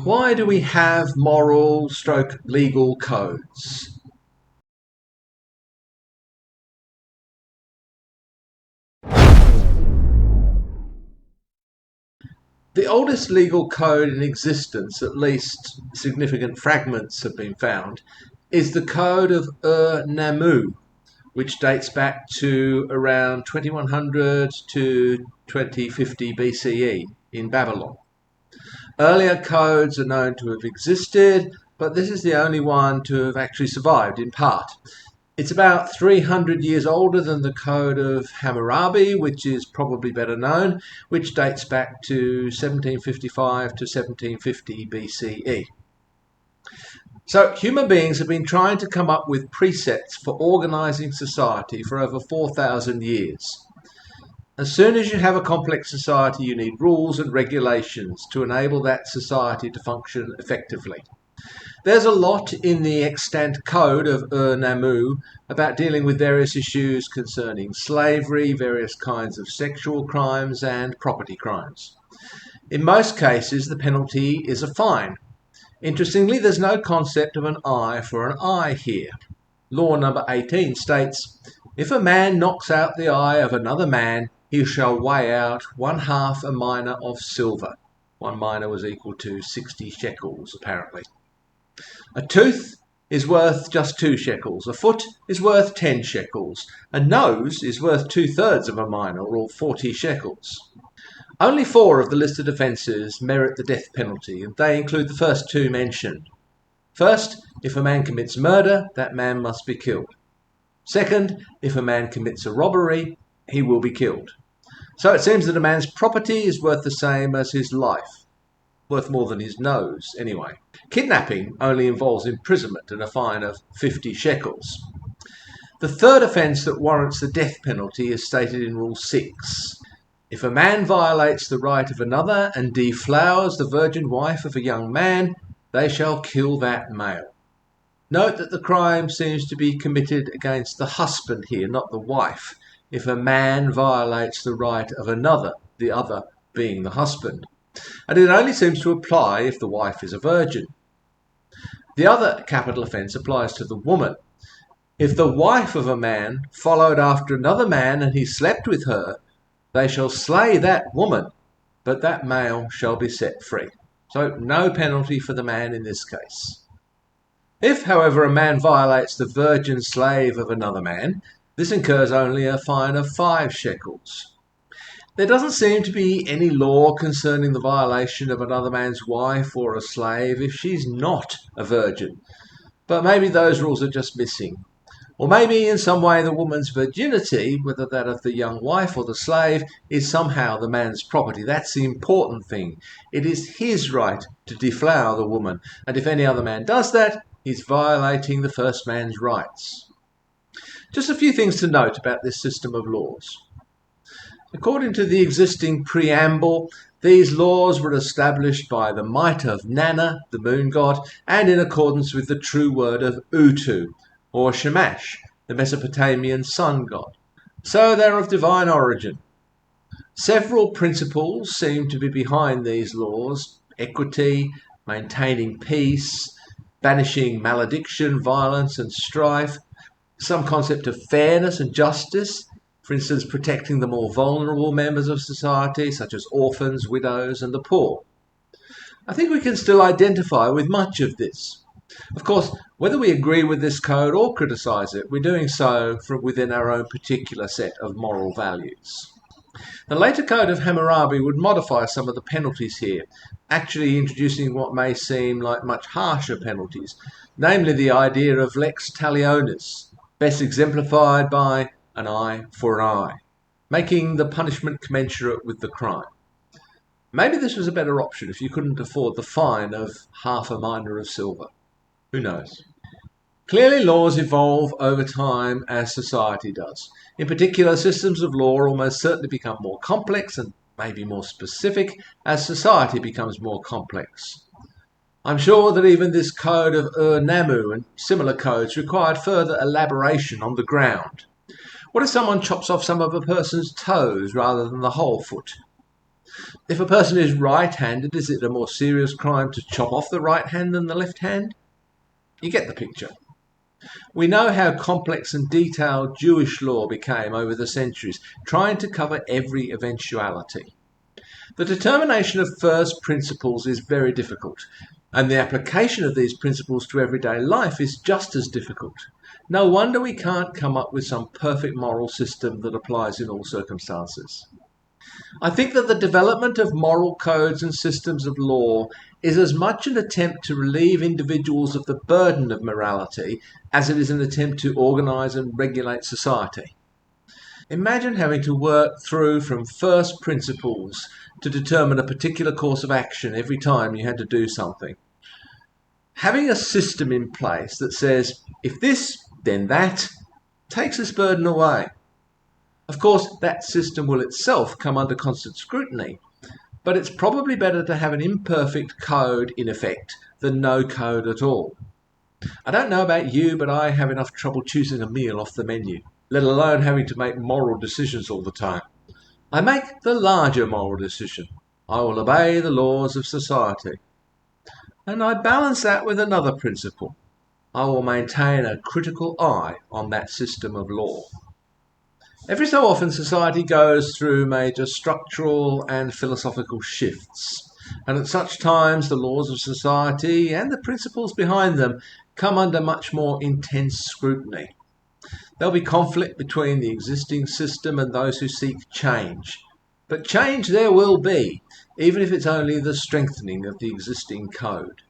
Why do we have moral stroke legal codes? The oldest legal code in existence, at least significant fragments have been found, is the Code of Ur-Nammu, which dates back to around 2100 to 2050 BCE in Babylon. Earlier codes are known to have existed, but this is the only one to have actually survived in part. It's about 300 years older than the Code of Hammurabi, which is probably better known, which dates back to 1755 to 1750 BCE. So human beings have been trying to come up with precepts for organising society for over 4,000 years. As soon as you have a complex society, you need rules and regulations to enable that society to function effectively. There's a lot in the extant code of Ur-Nammu about dealing with various issues concerning slavery, various kinds of sexual crimes, and property crimes. In most cases, the penalty is a fine. Interestingly, there's no concept of an eye for an eye here. Law number 18 states, "If a man knocks out the eye of another man, he shall weigh out 1/2 a mina of silver." 1 mina was equal to 60 shekels, apparently. A tooth is worth just 2 shekels. A foot is worth 10 shekels. A nose is worth 2/3 of a mina, or 40 shekels. Only 4 of the listed offences merit the death penalty, and they include the first 2 mentioned. First, if a man commits murder, that man must be killed. Second, if a man commits a robbery, he will be killed. So it seems that a man's property is worth the same as his life. Worth more than his nose, anyway. Kidnapping only involves imprisonment and a fine of 50 shekels. The third offence that warrants the death penalty is stated in Rule 6. If a man violates the right of another and deflowers the virgin wife of a young man, they shall kill that male. Note that the crime seems to be committed against the husband here, not the wife. If a man violates the right of another, the other being the husband. And it only seems to apply if the wife is a virgin. The other capital offence applies to the woman. If the wife of a man followed after another man and he slept with her, they shall slay that woman, but that male shall be set free. So no penalty for the man in this case. If, however, a man violates the virgin slave of another man, this incurs only a fine of 5 shekels. There doesn't seem to be any law concerning the violation of another man's wife or a slave if she's not a virgin. But maybe those rules are just missing. Or maybe in some way the woman's virginity, whether that of the young wife or the slave, is somehow the man's property. That's the important thing. It is his right to deflower the woman, and if any other man does that, he's violating the first man's rights. Just a few things to note about this system of laws. According to the existing preamble, these laws were established by the might of Nana, the moon god, and in accordance with the true word of Utu, or Shamash, the Mesopotamian sun god. So they're of divine origin. Several principles seem to be behind these laws: equity, maintaining peace, banishing malediction, violence and strife, some concept of fairness and justice, for instance, protecting the more vulnerable members of society, such as orphans, widows, and the poor. I think we can still identify with much of this. Of course, whether we agree with this code or criticise it, we're doing so from within our own particular set of moral values. The later Code of Hammurabi would modify some of the penalties here, actually introducing what may seem like much harsher penalties, namely the idea of lex talionis, best exemplified by an eye for an eye, making the punishment commensurate with the crime. Maybe this was a better option if you couldn't afford the fine of 1/2 a mina of silver. Who knows? Clearly, laws evolve over time as society does. In particular, systems of law almost certainly become more complex and maybe more specific as society becomes more complex. I'm sure that even this code of Ur-Nammu and similar codes required further elaboration on the ground. What if someone chops off some of a person's toes rather than the whole foot? If a person is right-handed, is it a more serious crime to chop off the right hand than the left hand? You get the picture. We know how complex and detailed Jewish law became over the centuries, trying to cover every eventuality. The determination of first principles is very difficult, and the application of these principles to everyday life is just as difficult. No wonder we can't come up with some perfect moral system that applies in all circumstances. I think that the development of moral codes and systems of law is as much an attempt to relieve individuals of the burden of morality as it is an attempt to organise and regulate society. Imagine having to work through from first principles to determine a particular course of action every time you had to do something. Having a system in place that says, if this, then that, takes this burden away. Of course, that system will itself come under constant scrutiny, but it's probably better to have an imperfect code in effect than no code at all. I don't know about you, but I have enough trouble choosing a meal off the menu, let alone having to make moral decisions all the time. I make the larger moral decision. I will obey the laws of society. And I balance that with another principle. I will maintain a critical eye on that system of law. Every so often, society goes through major structural and philosophical shifts, and at such times the laws of society and the principles behind them come under much more intense scrutiny. There'll be conflict between the existing system and those who seek change. But change there will be, even if it's only the strengthening of the existing code.